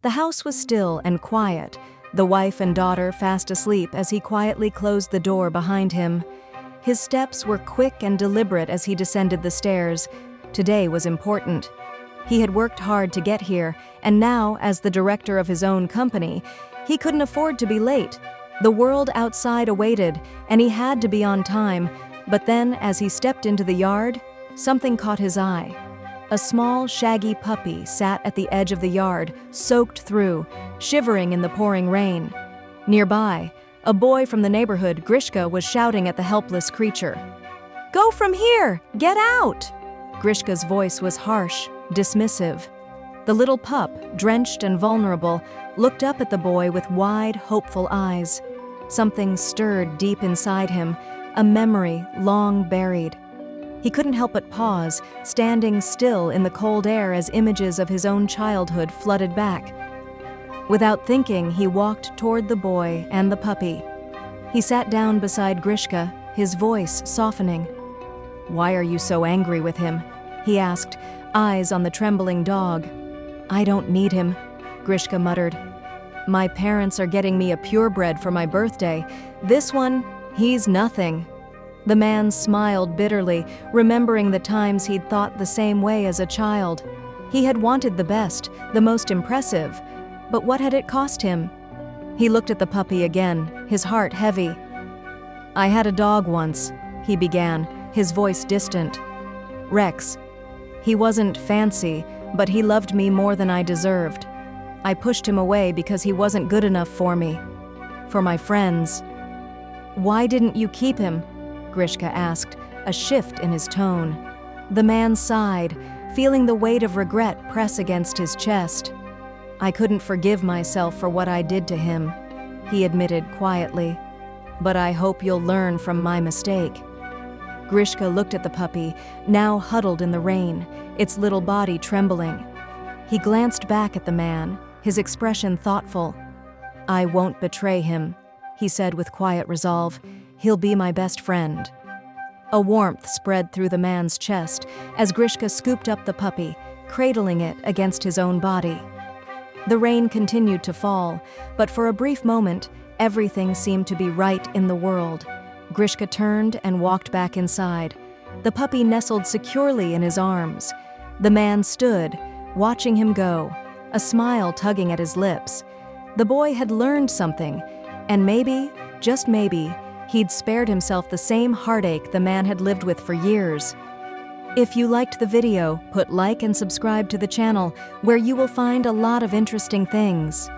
The house was still and quiet, the wife and daughter fast asleep as he quietly closed the door behind him. His steps were quick and deliberate as he descended the stairs. Today was important. He had worked hard to get here, and now, as the director of his own company, he couldn't afford to be late. The world outside awaited, and he had to be on time. But then, as he stepped into the yard, something caught his eye. A small, shaggy puppy sat at the edge of the yard, soaked through, shivering in the pouring rain. Nearby, a boy from the neighborhood, Grishka, was shouting at the helpless creature. "Go from here! Get out!" Grishka's voice was harsh, dismissive. The little pup, drenched and vulnerable, looked up at the boy with wide, hopeful eyes. Something stirred deep inside him, a memory long buried. He couldn't help but pause, standing still in the cold air as images of his own childhood flooded back. Without thinking, he walked toward the boy and the puppy. He sat down beside Grishka, his voice softening. "Why are you so angry with him?" he asked, eyes on the trembling dog. "I don't need him," Grishka muttered. "My parents are getting me a purebred for my birthday. This one, he's nothing." The man smiled bitterly, remembering the times he'd thought the same way as a child. He had wanted the best, the most impressive, but what had it cost him? He looked at the puppy again, his heart heavy. "I had a dog once," he began, his voice distant. "Rex. He wasn't fancy, but he loved me more than I deserved. I pushed him away because he wasn't good enough for me, for my friends." "Why didn't you keep him?" Grishka asked, a shift in his tone. The man sighed, feeling the weight of regret press against his chest. "I couldn't forgive myself for what I did to him," he admitted quietly. "But I hope you'll learn from my mistake." Grishka looked at the puppy, now huddled in the rain, its little body trembling. He glanced back at the man, his expression thoughtful. "I won't betray him," he said with quiet resolve. "He'll be my best friend." A warmth spread through the man's chest as Grishka scooped up the puppy, cradling it against his own body. The rain continued to fall, but for a brief moment, everything seemed to be right in the world. Grishka turned and walked back inside. The puppy nestled securely in his arms. The man stood, watching him go, a smile tugging at his lips. The boy had learned something, and maybe, just maybe, he'd spared himself the same heartache the man had lived with for years. If you liked the video, put like and subscribe to the channel, where you will find a lot of interesting things.